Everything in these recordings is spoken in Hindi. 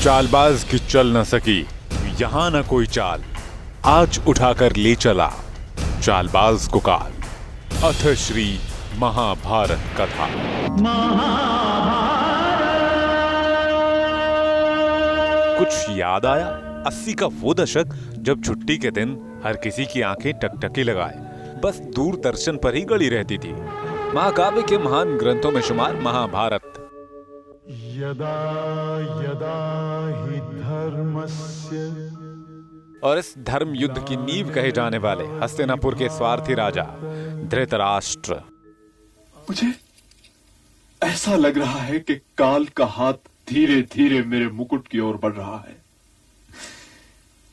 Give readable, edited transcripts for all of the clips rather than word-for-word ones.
चालबाज की चल न सकी यहां न कोई चाल, आज उठाकर ले चला चालबाज को काल। अथ श्री महाभारत कथा। कुछ याद आया 80 का वो दशक जब छुट्टी के दिन हर किसी की आंखें टकटकी लगाए बस दूरदर्शन पर ही गड़ी रहती थी। महाकाव्य के महान ग्रंथों में शुमार महाभारत। यदा यदा हि धर्मस्य, और इस धर्म युद्ध की नींव कहे जाने वाले हस्तिनापुर के स्वार्थी राजा धृतराष्ट्र। मुझे ऐसा लग रहा है कि काल का हाथ धीरे धीरे मेरे मुकुट की ओर बढ़ रहा है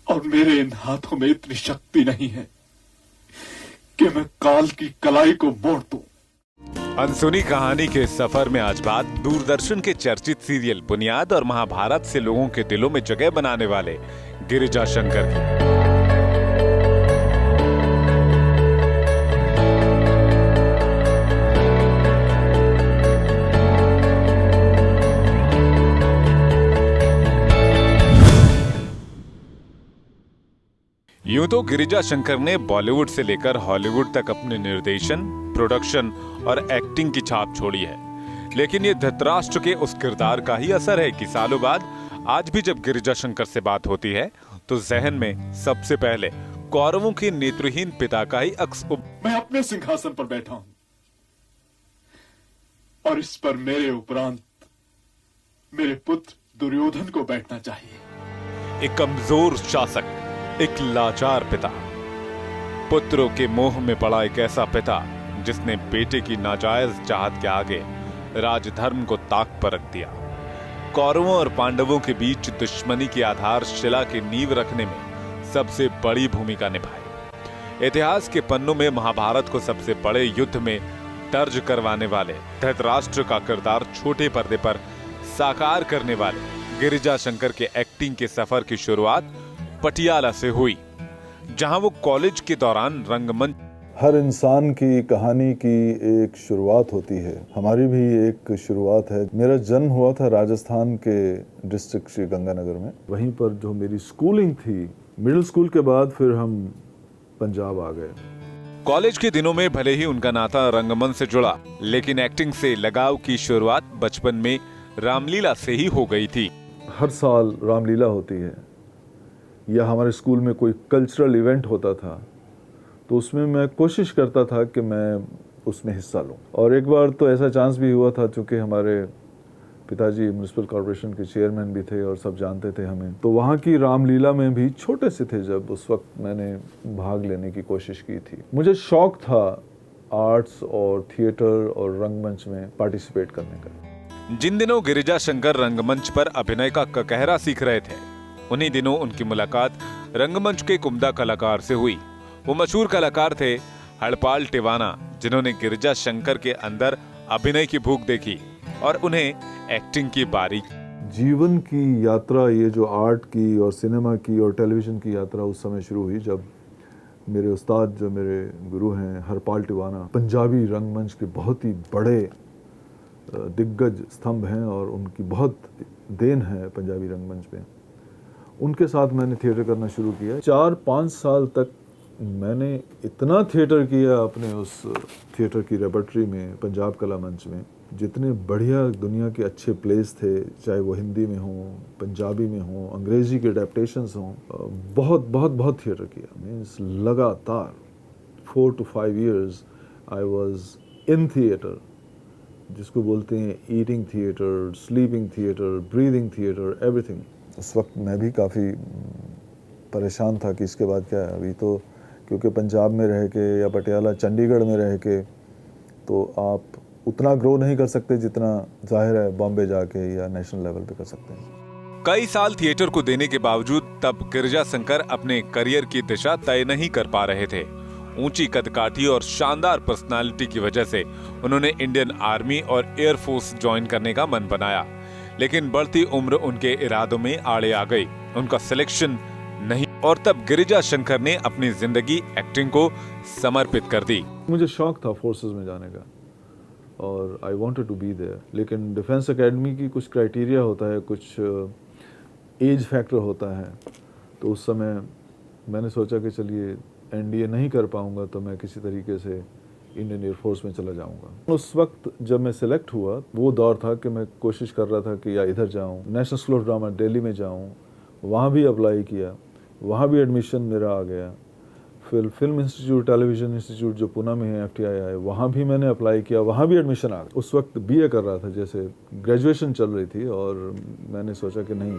और मेरे इन हाथों में इतनी शक्ति नहीं है कि मैं काल की कलाई को मोड़ दूं। अनसुनी कहानी के सफर में आज बात दूरदर्शन के चर्चित सीरियल बुनियाद और महाभारत से लोगों के दिलों में जगह बनाने वाले गिरिजा शंकर की। यूं तो गिरिजा शंकर ने बॉलीवुड से लेकर हॉलीवुड तक अपने निर्देशन, प्रोडक्शन और एक्टिंग की छाप छोड़ी है, लेकिन ये धृतराष्ट्र के उस किरदार का ही असर है कि सालों बाद आज भी जब गिरिजा शंकर से बात होती है तो जहन में सबसे पहले कौरवों के नेत्रहीन पिता का ही अक्स। मैं अपने सिंहासन पर बैठा हूं और इस पर मेरे उपरांत मेरे पुत्र दुर्योधन को बैठना चाहिए। एक कमजोर शासक, एक लाचार पिता, पुत्रों के मोह में पड़ा एक ऐसा पिता जिसने बेटे की नाजायज चाहत के आगे राजधर्म को ताक पर रख दिया। कौरवों और पांडवों के बीच दुश्मनी की आधारशिला की नींव रखने में सबसे बड़ी भूमिका निभाई। इतिहास के पन्नों में महाभारत को सबसे बड़े युद्ध में दर्ज करवाने वाले धृतराष्ट्र का किरदार छोटे पर्दे पर साकार करने वाले गिरिजा शंकर के एक्टिंग के सफर की शुरुआत पटियाला से हुई, जहां वो कॉलेज के दौरान रंगमंच। हर इंसान की कहानी की एक शुरुआत होती है, हमारी भी एक शुरुआत है। मेरा जन्म हुआ था राजस्थान के डिस्ट्रिक्ट श्री गंगानगर में। वहीं पर जो मेरी स्कूलिंग थी, मिडिल स्कूल के बाद फिर हम पंजाब आ गए। कॉलेज के दिनों में भले ही उनका नाता रंगमंच से जुड़ा, लेकिन एक्टिंग से लगाव की शुरुआत बचपन में रामलीला से ही हो गई थी। हर साल रामलीला होती है या हमारे स्कूल में कोई कल्चरल इवेंट होता था तो उसमें मैं कोशिश करता था कि मैं उसमें हिस्सा लूं। और एक बार तो ऐसा चांस भी हुआ था, चूँकि हमारे पिताजी म्युनिसिपल कॉर्पोरेशन के चेयरमैन भी थे और सब जानते थे हमें, तो वहाँ की रामलीला में भी छोटे से थे जब उस वक्त मैंने भाग लेने की कोशिश की थी। मुझे शौक था आर्ट्स और थिएटर और रंगमंच में पार्टिसिपेट करने का। जिन दिनों गिरिजा शंकर रंगमंच पर अभिनय का ककहरा सीख रहे थे, उन्हीं दिनों उनकी मुलाकात रंगमंच के कुम्दा कलाकार से हुई। वो मशहूर कलाकार थे हड़पाल टिवाना, जिन्होंने गिरिजा शंकर के अंदर अभिनय की भूख देखी और उन्हें एक्टिंग की बारीक। जीवन की यात्रा, ये जो आर्ट की और सिनेमा की और टेलीविज़न की यात्रा उस समय शुरू हुई जब मेरे उस्ताद, जो मेरे गुरु हैं हरपाल टिवाना, पंजाबी रंगमंच के बहुत ही बड़े दिग्गज स्तंभ हैं और उनकी बहुत देन है पंजाबी रंगमंच पे। उनके साथ मैंने थिएटर करना शुरू किया। 4-5 साल तक मैंने इतना थिएटर किया अपने उस थिएटर की रेपर्टरी में, पंजाब कला मंच में। जितने बढ़िया दुनिया के अच्छे प्लेस थे, चाहे वो हिंदी में हों, पंजाबी में हों, अंग्रेज़ी के अडेप्टेशंस हों, बहुत बहुत बहुत थिएटर किया। मीन्स लगातार 4 to 5 years I was in theatre, जिसको बोलते हैं eating theatre, sleeping theatre, breathing theatre, everything. उस वक्त मैं भी काफ़ी परेशान था कि इसके बाद क्या है। अभी तो क्योंकि पंजाब में रह के या पटियाला, चंडीगढ़ में रह के तो आप उतना ग्रो नहीं कर सकते जितना जाहिर है बॉम्बे जाके या नेशनल लेवल पे कर सकते हैं। कई साल थिएटर को देने के बावजूद तब गिरिजा शंकर अपने करियर की दिशा तय नहीं कर पा रहे थे। ऊंची कदकाठी और शानदार पर्सनालिटी की वजह से उन्होंने इंडियन आर्मी और एयरफोर्स ज्वाइन करने का मन बनाया, लेकिन बढ़ती उम्र उनके इरादों में आड़े आ गई। उनका सिलेक्शन नहीं और तब गिरिजा शंकर ने अपनी जिंदगी एक्टिंग को समर्पित कर दी। मुझे शौक था फोर्सेस में जाने का और I wanted to be there, लेकिन डिफेंस एकेडमी की कुछ क्राइटेरिया होता है, कुछ एज फैक्टर होता है। तो उस समय मैंने सोचा कि चलिए एनडीए नहीं कर पाऊंगा तो मैं किसी तरीके से इंडियन एयरफोर्स में चला जाऊंगा। उस वक्त जब मैं सिलेक्ट हुआ वो दौर था कि मैं कोशिश कर रहा था कि या इधर जाऊं, national school of drama Delhi में जाऊं, वहाँ भी अप्लाई किया, वहाँ भी एडमिशन मेरा आ गया। फिर फिल्म इंस्टीट्यूट, टेलीविज़न इंस्टीट्यूट जो पुणे में है, FTII, वहाँ भी मैंने अप्लाई किया, वहाँ भी एडमिशन आ गया। उस वक्त BA कर रहा था, जैसे ग्रेजुएशन चल रही थी, और मैंने सोचा कि नहीं।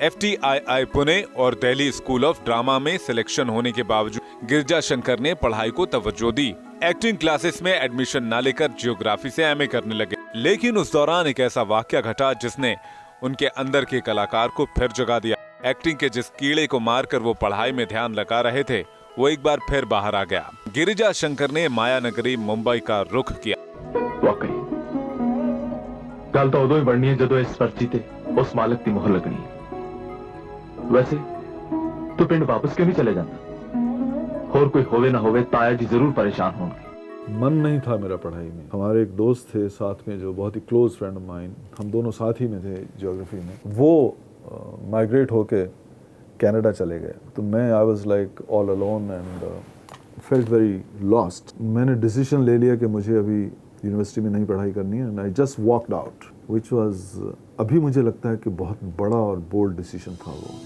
FTII पुणे और दिल्ली स्कूल ऑफ ड्रामा में सिलेक्शन होने के बावजूद गिरिजा शंकर ने पढ़ाई को तवज्जो दी। एक्टिंग क्लासेस में एडमिशन ना लेकर जियोग्राफी से MA करने लगे। लेकिन उस दौरान एक ऐसा वाकया घटा जिसने उनके अंदर के कलाकार को फिर जगा दिया। एक्टिंग के जिस कीड़े को मारकर वो पढ़ाई में ध्यान लगा रहे थे, वो एक बार फिर बाहर आ गया। गिरिजा शंकर ने माया नगरी मुंबई का रुख किया। वाकई गल तो उदों ही बढ़नी है जदों इस पर्ची ते उस मालिक की मोहर लगनी है। वैसे तो पिंड वापस क्यों नहीं चले जाता? और कोई होवे ना होवे ताया जी जरूर परेशान होंगे। मन नहीं था मेरा पढ़ाई में। हमारे एक दोस्त थे साथ में जो बहुत ही क्लोज फ्रेंड ऑफ माइन, हम दोनों साथ ही में थे ज्योग्राफी में, वो माइग्रेट होके कनाडा चले गए। तो मैं I was like all alone and felt very lost. मैंने डिसीजन ले लिया कि मुझे अभी यूनिवर्सिटी में नहीं पढ़ाई करनी है, and I just walked out, which was, अभी मुझे लगता है कि बहुत बड़ा और बोल्ड डिसीजन था वो।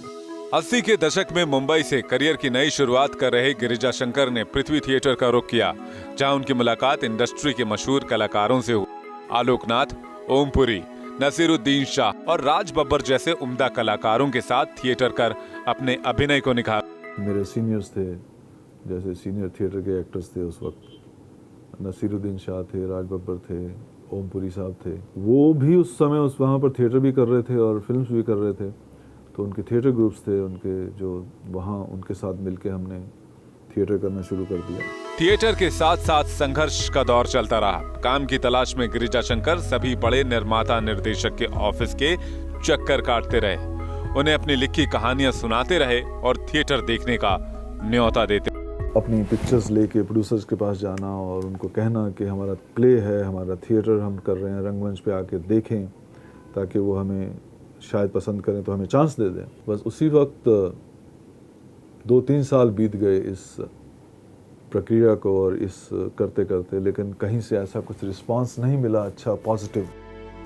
80 के दशक में मुंबई से करियर की नई शुरुआत कर रहे गिरिजा शंकर ने पृथ्वी थिएटर का रुख किया, जहां उनकी मुलाकात इंडस्ट्री के मशहूर कलाकारों से हुई। आलोकनाथ, ओमपुरी, नसीरुद्दीन शाह और राज बब्बर जैसे उम्दा कलाकारों के साथ थिएटर कर अपने अभिनय को निखारा। मेरे सीनियर्स थे, जैसे सीनियर थिएटर के एक्टर्स थे उस वक्त, नसीरुद्दीन शाह थे, राज बब्बर थे, ओमपुरी साहब थे। वो भी उस समय उस वहाँ पर थिएटर भी कर रहे थे और फिल्म्स भी कर रहे थे। तो उनके थिएटर ग्रुप्स थे उनके, जो वहाँ उनके साथ मिलके हमने थिएटर करना शुरू कर दिया। थिएटर के साथ साथ संघर्ष का दौर चलता रहा। काम की तलाश में गिरिजा शंकर सभी बड़े निर्माता निर्देशक के ऑफिस के चक्कर काटते रहे, उन्हें अपनी लिखी कहानियां सुनाते रहे और थिएटर देखने का न्योता देते। अपनी पिक्चर्स लेके प्रोड्यूसर्स के पास जाना और उनको कहना कि हमारा प्ले है, हमारा थिएटर हम कर रहे हैं, रंगमंच पे आके देखें, ताकि वो हमें शायद पसंद करें तो हमें चांस दे दें। बस उसी वक्त 2-3 साल बीत गए इस प्रक्रिया को और इस करते करते, लेकिन कहीं से ऐसा कुछ रिस्पांस नहीं मिला अच्छा पॉजिटिव।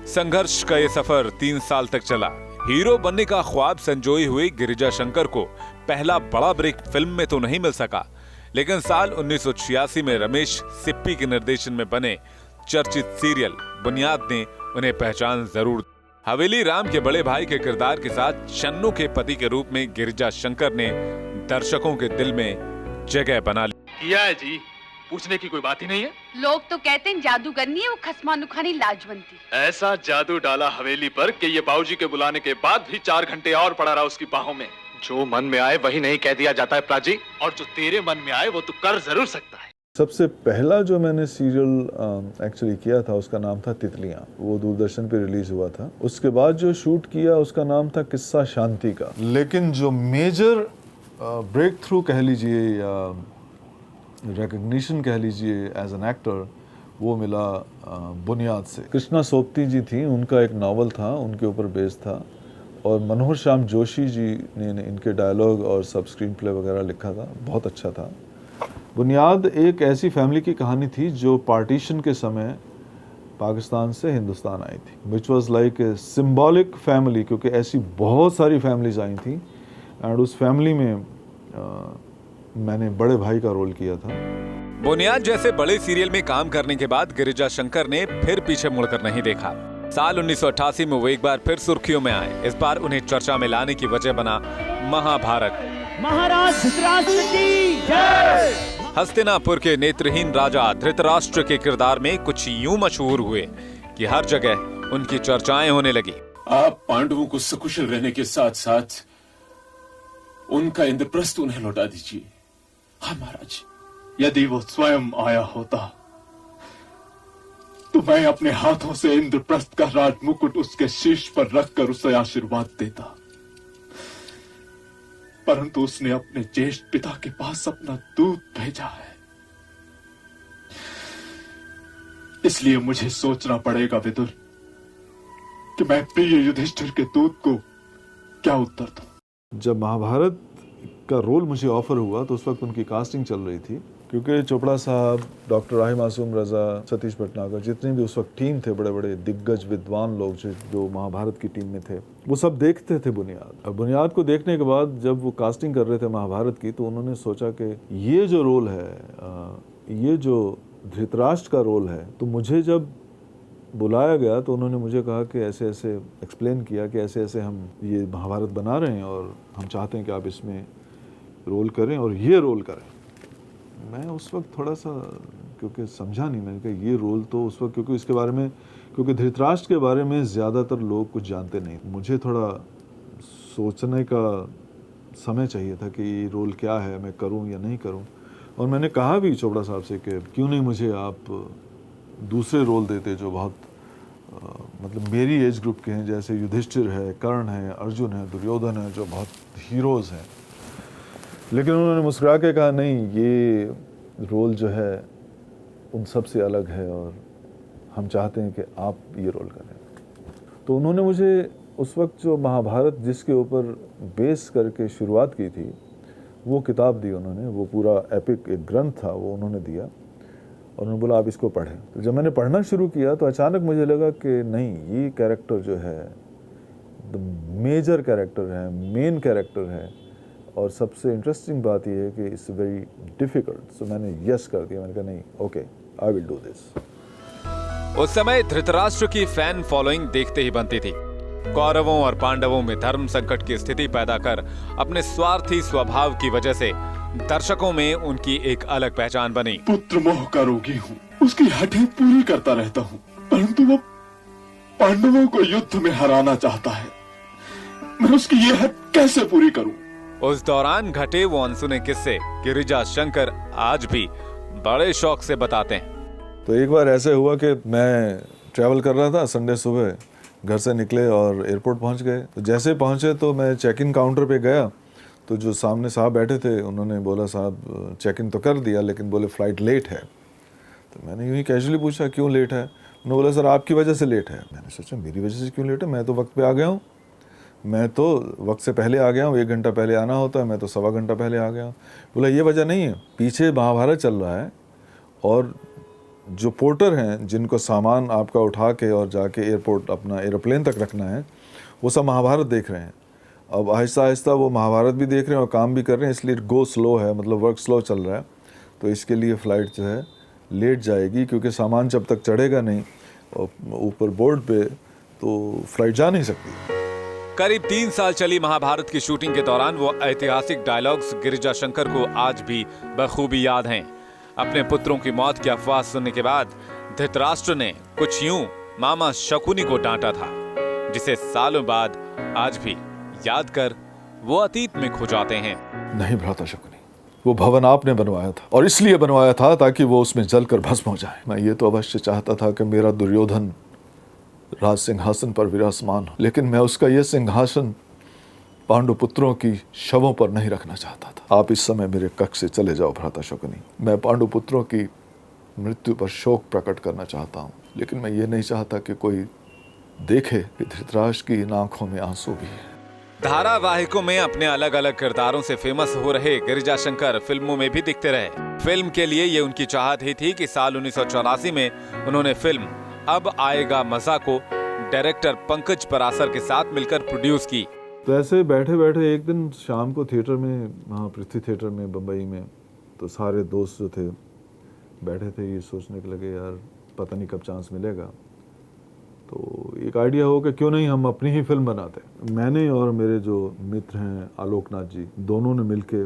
संघर्ष का ये सफर 3 साल तक चला। हीरो बनने का ख्वाब संजोए हुए गिरिजा शंकर को पहला बड़ा ब्रेक फिल्म में तो नहीं मिल सका, लेकिन साल 1986 में रमेश सिप्पी के निर्देशन में बने चर्चित सीरियल बुनियाद ने उन्हें पहचान जरूर। हवेली राम के बड़े भाई के किरदार के साथ शन्नू के पति के रूप में गिरिजा शंकर ने दर्शकों के दिल में जगह बना ली। किया है जी, पूछने की कोई बात ही नहीं है। लोग तो कहते हैं जादूगरनी है वो खसमा नुखानी लाजवंती। ऐसा जादू डाला हवेली पर कि ये बाबूजी के बुलाने के बाद भी 4 घंटे और पड़ा रहा उसकी बाहों में। जो मन में आए वही नहीं कह दिया जाता है प्राजी, और जो तेरे मन में आए वो तू कर जरूर सकता है। सबसे पहला जो मैंने सीरियल एक्चुअली किया था उसका नाम था तितलियां, वो दूरदर्शन पे रिलीज हुआ था। उसके बाद जो शूट किया उसका नाम था किस्सा शांति का। लेकिन जो मेजर ब्रेक थ्रू कह लीजिए या रिकग्निशन कह लीजिए एज एन एक्टर, वो मिला बुनियाद से। कृष्णा सोपती जी थी, उनका एक नावल था, उनके ऊपर बेस्ड था, और मनोहर श्याम जोशी जी ने इनके डायलॉग और सब स्क्रीन प्ले वगैरह लिखा था, बहुत अच्छा था। बुनियाद एक ऐसी फैमिली की कहानी थी जो पार्टीशन के समय पाकिस्तान से हिंदुस्तान आई थी, which was like a symbolic family, क्योंकि ऐसी बहुत सारी फैमिलीज आई थी। एंड उस फैमिली में मैंने बड़े भाई का रोल किया था। बुनियाद जैसे बड़े सीरियल में काम करने के बाद गिरिजा शंकर ने फिर पीछे मुड़कर नहीं देखा। साल 1988 में वो एक बार फिर सुर्खियों में आए। इस बार उन्हें चर्चा में लाने की वजह बना महाभारत। महाराज धृतराष्ट्र की जय। हस्तिनापुर के नेत्रहीन राजा धृतराष्ट्र के किरदार में कुछ यूं मशहूर हुए कि हर जगह उनकी चर्चाएं होने लगी। आप पांडवों को सकुशल रहने के साथ साथ उनका इंद्रप्रस्थ उन्हें लौटा दीजिए। हाँ महाराज, यदि वो स्वयं आया होता तो मैं अपने हाथों से इंद्रप्रस्थ का राज मुकुट उसके शीश पर रखकर उसे आशीर्वाद देता, परंतु उसने अपने ज्येष्ठ पिता के पास अपना दूत भेजा है। इसलिए मुझे सोचना पड़ेगा विदुर कि मैं प्रिय युधिष्ठिर के दूत को क्या उत्तर दूं? जब महाभारत का रोल मुझे ऑफर हुआ तो उस वक्त उनकी कास्टिंग चल रही थी, क्योंकि चोपड़ा साहब, डॉक्टर राही मासूम रजा, सतीश भटनागर, जितने भी उस वक्त टीम थे, बड़े बड़े दिग्गज विद्वान लोग जो महाभारत की टीम में थे, वो सब देखते थे बुनियाद। और बुनियाद को देखने के बाद जब वो कास्टिंग कर रहे थे महाभारत की, तो उन्होंने सोचा कि ये जो रोल है, ये जो धृतराष्ट्र का रोल है, तो मुझे जब बुलाया गया तो उन्होंने मुझे कहा कि ऐसे ऐसे एक्सप्लेन किया कि ऐसे ऐसे हम ये महाभारत बना रहे हैं और हम चाहते हैं कि आप इसमें रोल करें और ये रोल करें। मैं उस वक्त थोड़ा सा, क्योंकि समझा नहीं, मैंने कहा ये रोल तो उस वक्त, क्योंकि इसके बारे में, क्योंकि धृतराष्ट्र के बारे में ज़्यादातर लोग कुछ जानते नहीं, मुझे थोड़ा सोचने का समय चाहिए था कि ये रोल क्या है, मैं करूं या नहीं करूं। और मैंने कहा भी चोपड़ा साहब से कि क्यों नहीं मुझे आप दूसरे रोल देते जो बहुत मतलब मेरी एज ग्रुप के हैं, जैसे युधिष्ठिर है, कर्ण है, अर्जुन है, दुर्योधन है, जो बहुत हीरोज़ हैं। लेकिन उन्होंने मुस्कुरा के कहा नहीं, ये रोल जो है उन सब से अलग है और हम चाहते हैं कि आप ये रोल करें। तो उन्होंने मुझे उस वक्त जो महाभारत जिसके ऊपर बेस करके शुरुआत की थी, वो किताब दी उन्होंने, वो पूरा एपिक एक ग्रंथ था, वो उन्होंने दिया और उन्होंने बोला आप इसको पढ़ें। तो जब मैंने पढ़ना शुरू किया तो अचानक मुझे लगा कि नहीं, ये कैरेक्टर जो है द मेजर कैरेक्टर है, मेन कैरेक्टर है, और सबसे इंटरेस्टिंग बात यह है कि इट्स वेरी डिफिकल्ट। सो मैंने यस कर दिया, मैंने कहा नहीं, okay, I will do this. उस समय धृतराष्ट्र की फैन फॉलोइंग देखते ही बनती थी। कौरवों और पांडवों में धर्म संकट की स्थिति पैदा कर अपने स्वार्थी स्वभाव की वजह से दर्शकों में उनकी एक अलग पहचान बनी। पुत्र मोह का रोगी हूँ, उसकी हठें पूरी करता रहता हूँ, परंतु वो पांडवों को युद्ध में हराना चाहता है। मैं उसकी ये हठ कैसे पूरी करूँ? उस दौरान घटे वो अनसुने किस्से गिरिजा शंकर आज भी बड़े शौक से बताते हैं। तो एक बार ऐसे हुआ कि मैं ट्रैवल कर रहा था, संडे सुबह घर से निकले और एयरपोर्ट पहुंच गए। तो जैसे पहुंचे तो मैं चेक इन काउंटर पे गया, तो जो सामने साहब बैठे थे उन्होंने बोला साहब चेक इन तो कर दिया, लेकिन बोले फ़्लाइट लेट है। तो मैंने यूँ ही कैजुअली पूछा क्यों लेट है? उन्होंने बोला सर आपकी वजह से लेट है। मैंने सोचा मेरी वजह से क्यों लेट है, मैं तो वक्त पे आ गया हूँ, मैं तो वक्त से पहले आ गया हूँ, 1 घंटा पहले आना होता है, मैं तो 1.25 घंटा पहले आ गया हूँ। बोला ये वजह नहीं है, पीछे महाभारत चल रहा है और जो पोर्टर हैं जिनको सामान आपका उठा के और जाके एयरपोर्ट अपना एरोप्लेन तक रखना है, वो सब महाभारत देख रहे हैं। अब आहिस्ता आहिस्ता वो महाभारत भी देख रहे हैं और काम भी कर रहे हैं, इसलिए गो स्लो है, मतलब वर्क स्लो चल रहा है। तो इसके लिए फ़्लाइट जो है लेट जाएगी, क्योंकि सामान जब तक चढ़ेगा नहीं ऊपर बोर्ड पे तो फ़्लाइट जा नहीं सकती। करीब 3 साल चली महाभारत की शूटिंग के दौरान वो ऐतिहासिक डायलॉग्स गिरिजा शंकर को आज भी बखूबी याद हैं। अपने पुत्रों की मौत की अफवाह सुनने के बाद धृतराष्ट्र ने कुछ यूं मामा शकुनी को डांटा था, जिसे सालों बाद आज भी याद कर वो अतीत में खो जाते हैं। नहीं भ्राता शकुनी, वो भवन आपने बनवाया था और इसलिए बनवाया था ताकि वो उसमें जलकर भस्म हो जाए। मैं ये तो अवश्य चाहता था कि मेरा दुर्योधन राज सिंहासन पर विराजमान हो, लेकिन मैं उसका यह सिंहासन पांडु पुत्रों की शवों पर नहीं रखना चाहता था। आप इस समय मेरे कक्ष से चले जाओ भ्राता शकुनी। मैं पांडु पुत्रों की मृत्यु पर शोक प्रकट करना चाहता हूँ, लेकिन मैं ये नहीं चाहता कि कोई देखे कि धृतराष्ट्र की इन आंखों में आंसू भी है। धारावाहिकों में अपने अलग अलग किरदारों से फेमस हो रहे गिरिजा शंकर फिल्मों में भी दिखते रहे। फिल्म के लिए ये उनकी चाहत ही थी कि साल 1984 में उन्होंने फिल्म अब आएगा मजा को डायरेक्टर पंकज परासर के साथ मिलकर प्रोड्यूस की। तो ऐसे बैठे बैठे एक दिन शाम को थिएटर में, वहाँ पृथ्वी थिएटर में बम्बई में, तो सारे दोस्त जो थे बैठे थे, ये सोचने के लगे यार पता नहीं कब चांस मिलेगा। तो एक आइडिया हो कि क्यों नहीं हम अपनी ही फिल्म बनाते। मैंने और मेरे जो मित्र हैं आलोकनाथ जी, दोनों ने मिलके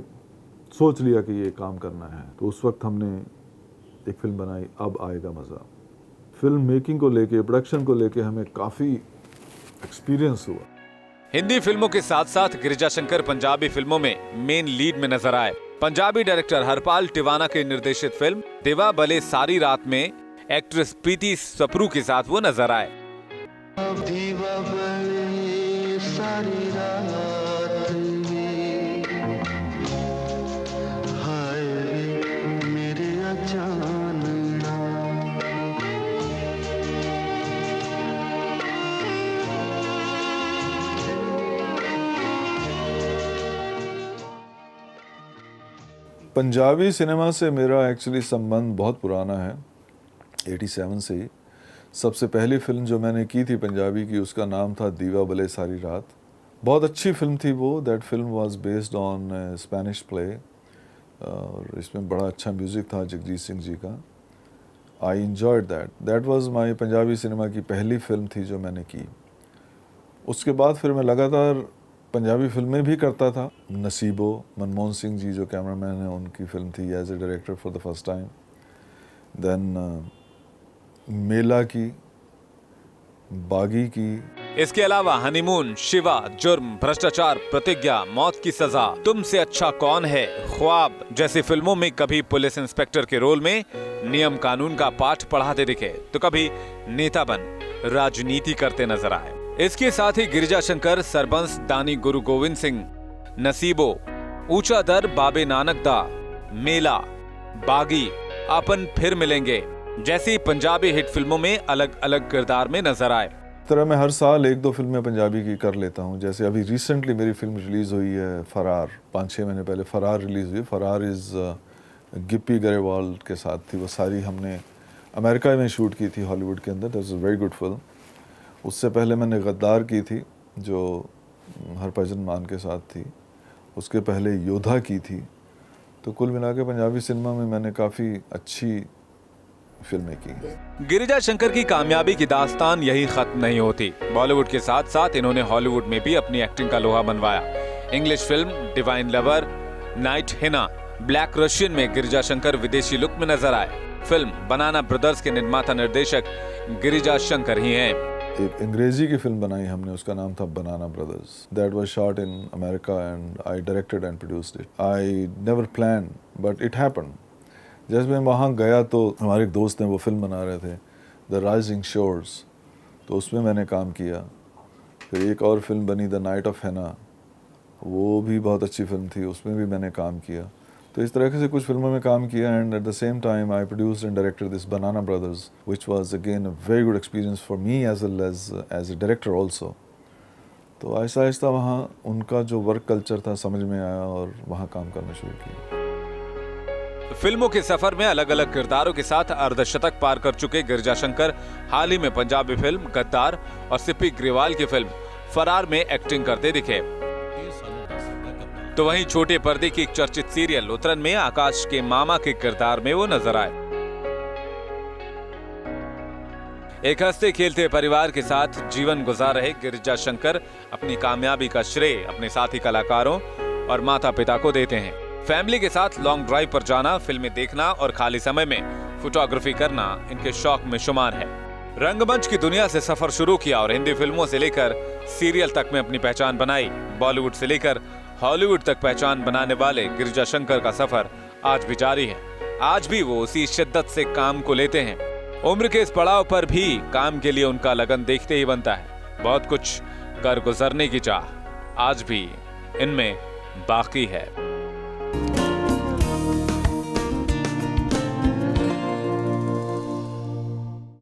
सोच लिया कि ये काम करना है। तो उस वक्त हमने एक फिल्म बनाई, अब आएगा मज़ा। फिल्म मेकिंग को लेके, प्रोडक्शन को लेके हमें काफ़ी एक्सपीरियंस हुआ। हिंदी फिल्मों के साथ साथ गिरिजा शंकर पंजाबी फिल्मों में मेन लीड में नजर आए। पंजाबी डायरेक्टर हरपाल टिवाना के निर्देशित फिल्म दिवा बले सारी रात में एक्ट्रेस प्रीति सप्रू के साथ वो नजर आए। दिवा बले सारी रात में, हाय मेरे अचानक पंजाबी सिनेमा से मेरा एक्चुअली संबंध बहुत पुराना है, 87 से ही। सबसे पहली फिल्म जो मैंने की थी पंजाबी की, उसका नाम था दीवा बले सारी रात। बहुत अच्छी फिल्म थी वो। That film was based on Spanish play, और इसमें बड़ा अच्छा म्यूज़िक था जगजीत सिंह जी का। I enjoyed that. That was my Punjabi cinema की पहली फिल्म थी जो मैंने की। उसके बाद फिर मैं लगातार पंजाबी फिल्में भी करता था। नसीबो, मनमोहन सिंह जी जो कैमरामैन हैं, उनकी फिल्म थी as a director for the first time. Then Mela की, बागी की। इसके अलावा हनीमून, शिवा, जुर्म, भ्रष्टाचार, प्रतिज्ञा, मौत की सजा, तुमसे अच्छा कौन है, ख्वाब जैसी फिल्मों में कभी पुलिस इंस्पेक्टर के रोल में नियम कानून का पाठ पढ़ाते दिखे, तो कभी नेता बन राजनीति करते नजर आए। इसके साथ ही गिरिजा शंकर, सरबंस दानी गुरु गोविंद सिंह, नसीबो, ऊंचा दर बाबे नानक दा, मेला, बागी, अपन फिर मिलेंगे जैसी पंजाबी हिट फिल्मों में अलग अलग किरदार में नजर आए। इस तरह मैं हर साल 1-2 फिल्में पंजाबी की कर लेता हूँ। जैसे अभी रिसेंटली मेरी फिल्म रिलीज़ हुई है फरार, 5-6 महीने पहले फरार रिलीज़ हुई। फरार इज़ गिप्पी गरेवाल के साथ थी। वो सारी हमने अमेरिका में शूट की थी, हॉलीवुड के अंदर। That was a very good film. उससे पहले मैंने गद्दार की थी जो हरभजन मान के साथ थी। उसके पहले योद्धा की थी। तो कुल मिला के पंजाबी सिनेमा में मैंने काफ़ी अच्छी फिल्में की। गिरिजा शंकर की कामयाबी की दास्तान यही खत्म नहीं होती। बॉलीवुड के साथ साथ इन्होंने हॉलीवुड में भी अपनी एक्टिंग का लोहा मनवाया। इंग्लिश फिल्म डिवाइन लवर, नाइट हिना, ब्लैक रशियन में गिरिजा शंकर विदेशी लुक में नजर आए। फिल्म बनाना ब्रदर्स के निर्माता निर्देशक गिरिजा शंकर ही हैं। एक अंग्रेजी की फिल्म बनाई हमने, उसका नाम था Banana Brothers. That was shot in America and I directed and produced it. I never plan but it happened. जैसे मैं वहाँ गया तो हमारे एक दोस्त हैं, वो फिल्म बना रहे थे द राइजिंग शोर्स, तो उसमें मैंने काम किया। फिर एक और फिल्म बनी द नाइट ऑफ हैना, वो भी बहुत अच्छी फिल्म थी, उसमें भी मैंने काम किया। तो इस तरह से कुछ फिल्मों में काम किया and at the same time I produced and directed this Banana Brothers which was again a very good experience for me as well as a director also. तो आहिस्ता आहिस्ता वहाँ उनका जो वर्क कल्चर था समझ में आया और वहाँ काम करना शुरू किया। फिल्मों के सफर में अलग अलग किरदारों के साथ अर्धशतक पार कर चुके गिरिजा शंकर हाल ही में पंजाबी फिल्म गद्दार और सिप्पी ग्रेवाल की फिल्म फरार में एक्टिंग करते दिखे। तो वहीं छोटे पर्दे की एक चर्चित सीरियल उतरन में आकाश के मामा के किरदार में वो नजर आए। एक हंसते खेलते परिवार के साथ जीवन गुजार रहे गिरिजा शंकर अपनी कामयाबी का श्रेय अपने साथी कलाकारों और माता पिता को देते हैं। फैमिली के साथ लॉन्ग ड्राइव पर जाना, फिल्में देखना और खाली समय में फोटोग्राफी करना इनके शौक में शुमार है। रंगमंच की दुनिया से सफर शुरू किया और हिंदी फिल्मों से लेकर सीरियल तक में अपनी पहचान बनाई। बॉलीवुड से लेकर हॉलीवुड तक पहचान बनाने वाले गिरिजा शंकर का सफर आज भी जारी है। आज भी वो उसी शिद्दत से काम को लेते हैं। उम्र के इस पड़ाव पर भी काम के लिए उनका लगन देखते ही बनता है। बहुत कुछ कर गुजरने की चाह आज भी इनमें बाकी है।